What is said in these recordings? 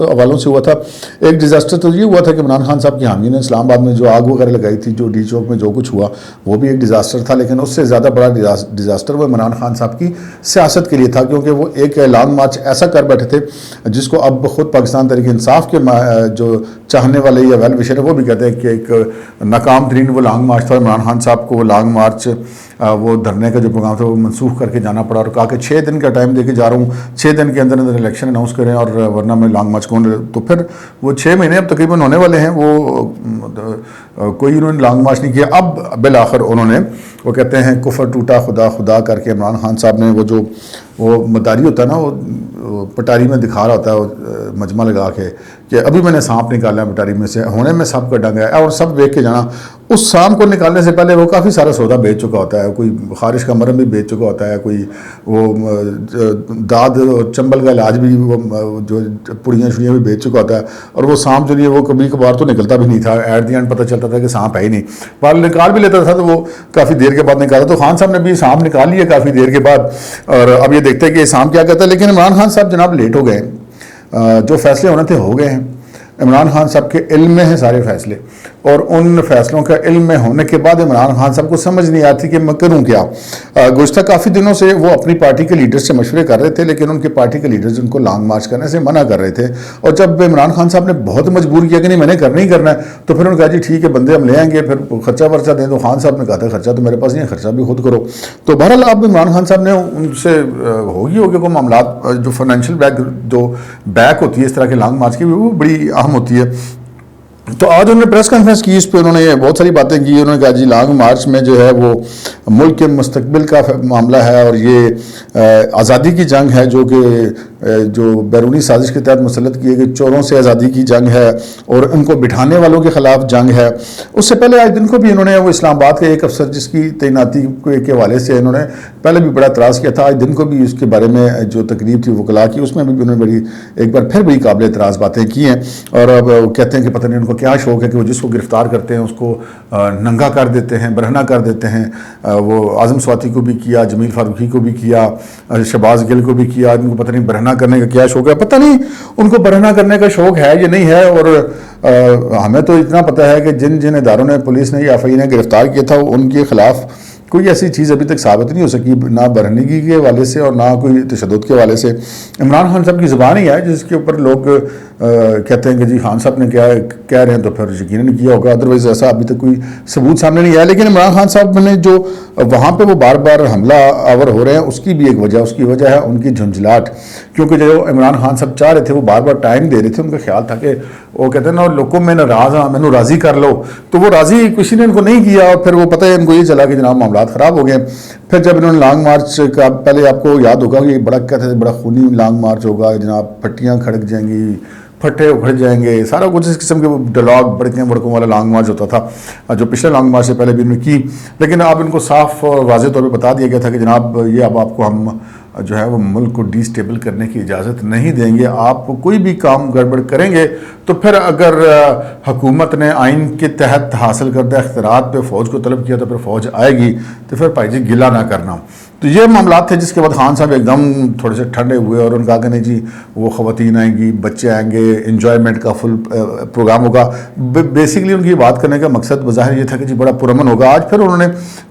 حوالوں سے ہوا تھا. ایک ڈیزاسٹر تو یہ ہوا تھا کہ عمران خان صاحب کی حامی نے اسلام آباد میں جو آگ وغیرہ لگائی تھی, جو ڈی چوک میں جو کچھ ہوا وہ بھی ایک ڈیزاسٹر تھا, لیکن اس سے زیادہ بڑا ڈیزاسٹر وہ عمران خان صاحب کی سیاست کے لیے تھا, کیونکہ وہ ایک لانگ مارچ ایسا کر بیٹھے تھے جس کو اب خود پاکستان تحریک انصاف کے جو چاہنے والے یا ویل وشر ہیں وہ بھی کہتے ہیں کہ ایک ناکام ترین وہ لانگ مارچ تھا. عمران خان صاحب کو وہ لانگ مارچ وہ دھرنے کا جو پروگرام تھا وہ منسوخ کر کے جانا پڑا اور کہا کہ 6 دن کا ٹائم دے کے جا رہا ہوں, 6 دن کے اندر اندر الیکشن اناؤنس کریں اور ورنہ میں لانگ مارچ کون. تو پھر وہ 6 مہینے اب تقریباً ہونے والے ہیں, وہ کوئی انہوں نے لانگ مارچ نہیں کیا. اب بالآخر انہوں نے وہ کہتے ہیں کفر ٹوٹا خدا خدا کر کے عمران خان صاحب نے وہ مداری ہوتا ہے نا, وہ پٹاری میں دکھا رہا ہوتا ہے وہ مجمع لگا کے کہ ابھی میں نے سانپ نکالا ہے پٹاری میں سے, ہونے میں سب کا ڈنگ ہے اور سب دیکھ کے جانا. اس سانپ کو نکالنے سے پہلے وہ کافی سارا سودا بیچ چکا ہوتا ہے, کوئی خارش کا مرہم بھی بیچ چکا ہوتا ہے, کوئی وہ داد چمبل کا علاج بھی وہ جو پڑیاں شڑیاں بھی بیچ چکا ہوتا ہے. اور وہ سانپ جو ہے وہ کبھی کبھار تو نکلتا بھی نہیں تھا, ایٹ دی اینڈ پتہ چلتا تھا کہ سانپ ہے ہی نہیں, بال نکال بھی لیتا تھا تو وہ کافی دیر کے بعد نکالا. تو خان صاحب نے بھی سانپ نکال لیا کافی دیر کے بعد, اور اب یہ دیکھتے ہیں کہ سانپ کیا کہتا ہے. لیکن عمران خان صاحب جناب لیٹ ہو گئے, جو فیصلے ہونے تھے ہو گئے ہیں. عمران خان صاحب کے علم میں ہیں سارے فیصلے, اور ان فیصلوں کا علم میں ہونے کے بعد عمران خان صاحب کو سمجھ نہیں آتی کہ میں کروں کیا. گزشتہ کافی دنوں سے وہ اپنی پارٹی کے لیڈر سے مشورے کر رہے تھے, لیکن ان کے پارٹی کے لیڈرز ان کو لانگ مارچ کرنے سے منع کر رہے تھے. اور جب عمران خان صاحب نے بہت مجبور کیا کہ نہیں میں نے کرنا ہی کرنا ہے, تو پھر انہوں نے کہا جی ٹھیک ہے بندے ہم لے آئیں گے, پھر خرچہ ورچہ دیں. تو خان صاحب نے کہا تھا خرچہ تو میرے پاس نہیں ہے, خرچہ بھی خود کرو. تو بہرحال اب عمران خان صاحب نے ان سے ہوگی کوئی معاملات, جو فائنینشیل بیک ہوتی ہے اس طرح کے لانگ مارچ کی, وہ بڑی اہم ہوتی ہے. تو آج انہوں نے پریس کانفرنس کی, اس پہ انہوں نے بہت ساری باتیں کی. انہوں نے کہا جی لانگ مارچ میں جو ہے وہ ملک کے مستقبل کا معاملہ ہے, اور یہ آزادی کی جنگ ہے جو بیرونی سازش کے تحت مسلط کیے گئے چوروں سے آزادی کی جنگ ہے, اور ان کو بٹھانے والوں کے خلاف جنگ ہے. اس سے پہلے آج دن کو بھی انہوں نے وہ اسلام آباد کے ایک افسر جس کی تعیناتی کے حوالے سے انہوں نے پہلے بھی بڑا اعتراض کیا تھا, آج دن کو بھی اس کے بارے میں جو تقریب تھی وکلاء کی اس میں بھی انہوں نے ایک بار پھر بڑی قابل اعتراض باتیں کی ہیں. اور اب وہ کہتے ہیں کہ پتہ نہیں ان کو کیا شوق ہے کہ وہ جس کو گرفتار کرتے ہیں اس کو ننگا کر دیتے ہیں, برہنہ کر دیتے ہیں. وہ اعظم سواتی کو بھی کیا, جمیل فاروقی کو بھی کیا, شہباز گل کو بھی کیا. ان کو پتہ نہیں برہنہ کرنے کا کیا شوق ہے, پتہ نہیں ان کو برہنہ کرنے کا شوق ہے یا نہیں ہے. اور ہمیں تو اتنا پتہ ہے کہ جن اداروں نے پولیس نے یا FI نے گرفتار کیا تھا ان کے خلاف کوئی ایسی چیز ابھی تک ثابت نہیں ہو سکی, نہ برہنگی کے حوالے سے اور نہ کوئی تشدد کے حوالے سے. عمران خان صاحب کی زبان ہی ہے جس کے اوپر لوگ کہتے ہیں کہ جی خان صاحب نے کیا کہہ رہے ہیں تو پھر یقیناً کیا ہوگا, ادروائز ایسا ابھی تک کوئی ثبوت سامنے نہیں آیا. لیکن عمران خان صاحب نے جو وہاں پہ وہ بار بار حملہ آور ہو رہے ہیں اس کی بھی ایک وجہ, اس کی وجہ ہے ان کی جھنجھلاہٹ. کیونکہ جو عمران خان صاحب چاہ رہے تھے وہ بار بار ٹائم دے رہے تھے, ان کا خیال تھا کہ وہ کہتے ہیں نا لوگوں میں ناراض ہاں میں راضی کر لو, تو وہ راضی کسی نے ان کو نہیں کیا. اور پھر وہ پتہ ہے ان کو یہ چلا کہ جناب معاملات خراب ہو گئے. پھر جب انہوں نے لانگ مارچ کا, پہلے آپ کو یاد ہوگا کہ بڑا کہتے تھے بڑا خونی لانگ مارچ ہوگا جناب, پٹیاں کھڑک جائیں گی, پھٹے اکھڑ جائیں گے, سارا کچھ اس قسم کے ڈائلاگ بڑکوں والا لانگ مارچ ہوتا تھا جو پچھلے لانگ مارچ سے پہلے بھی انہوں نے کی. لیکن اب ان کو صاف اور واضح طور پہ بتا دیا گیا تھا کہ جناب یہ اب آپ کو ہم جو ہے وہ ملک کو ڈی سٹیبل کرنے کی اجازت نہیں دیں گے. آپ کوئی بھی کام گڑبڑ کریں گے تو پھر اگر حکومت نے آئین کے تحت حاصل کردہ اختیارات پہ فوج کو طلب کیا تو پھر فوج آئے گی, تو پھر بھائی جی گلہ نہ کرنا. تو یہ معاملات تھے جس کے بعد خان صاحب ایک دم تھوڑے سے ٹھنڈے ہوئے اور ان کا کہا کہ نہیں جی وہ خواتین آئیں گی, بچے آئیں گے, انجوائمنٹ کا فل پروگرام ہوگا. بیسیکلی ان کی بات کرنے کا مقصد بظاہر یہ تھا کہ جی بڑا پرامن ہوگا. آج پھر انہوں نے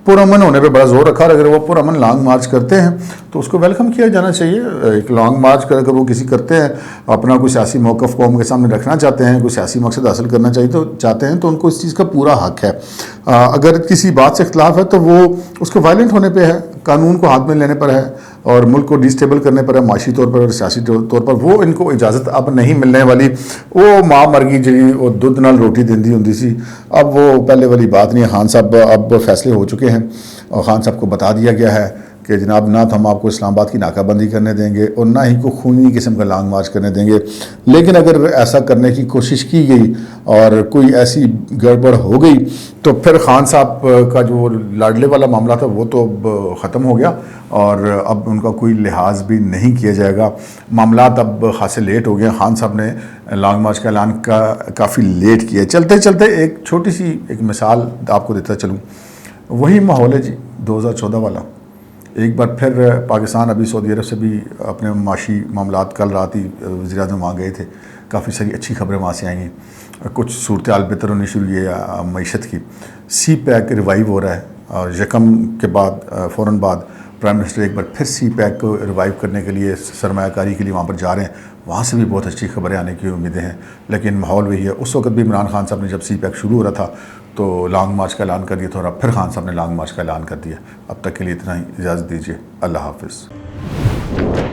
پرامن ہونے پہ بڑا زور رکھا, اور اگر وہ پرامن لانگ مارچ کرتے ہیں تو اس کو ویلکم کیا جانا چاہیے. ایک لانگ مارچ کر اگر وہ کسی کرتے ہیں, اپنا کوئی سیاسی موقف قوم کے سامنے رکھنا چاہتے ہیں, کوئی سیاسی مقصد حاصل کرنا چاہتے ہیں تو ان کو اس چیز کا پورا حق ہے. اگر کسی بات سے اختلاف ہے تو وہ اس کو وائلنٹ ہونے پہ ہے, قانون کو ہاتھ میں لینے پر ہے, اور ملک کو ڈی سٹیبل کرنے پر ہے, معاشی طور پر اور سیاسی طور پر. وہ ان کو اجازت اب نہیں ملنے والی. وہ ماں مر گئی جی وہ دودھ نال روٹی دیندی ہوندی سی, اب وہ پہلے والی بات نہیں ہے. خان صاحب اب فیصلے ہو چکے ہیں, اور خان صاحب کو بتا دیا گیا ہے کہ جناب نہ تو ہم آپ کو اسلام آباد کی ناکہ بندی کرنے دیں گے اور نہ ہی کوئی خونی قسم کا لانگ مارچ کرنے دیں گے. لیکن اگر ایسا کرنے کی کوشش کی گئی اور کوئی ایسی گڑبڑ ہو گئی تو پھر خان صاحب کا جو لاڈلے والا معاملہ تھا وہ تو اب ختم ہو گیا, اور اب ان کا کوئی لحاظ بھی نہیں کیا جائے گا. معاملات اب خاصے لیٹ ہو گئے. خان صاحب نے لانگ مارچ کا اعلان کافی لیٹ کیا. چلتے چلتے ایک چھوٹی سی ایک مثال آپ کو دیتا چلوں. وہی ماحول ہے جی 2014 والا. ایک بار پھر پاکستان ابھی سعودی عرب سے بھی اپنے معاشی معاملات, کل رات ہی وزیر اعظم وہاں گئے تھے, کافی ساری اچھی خبریں وہاں سے آئیں گی، کچھ صورتحال بہتر ہونی شروع ہوئی ہے معیشت کی، سی پیک ریوائیو ہو رہا ہے اور یکم کے بعد فوراً بعد پرائم منسٹر ایک بار پھر سی پیک کو ریوائیو کرنے کے لیے سرمایہ کاری کے لیے وہاں پر جا رہے ہیں، وہاں سے بھی بہت اچھی خبریں آنے کی امیدیں ہیں، لیکن ماحول وہی ہے۔ اس وقت بھی عمران خان صاحب نے جب سی پیک شروع ہو رہا تھا تو لانگ مارچ کا اعلان کر دیا تھا، اور اب پھر خان صاحب نے لانگ مارچ کا اعلان کر دیا۔ اب تک کے لیے اتنا ہی، اجازت دیجیے، اللہ حافظ۔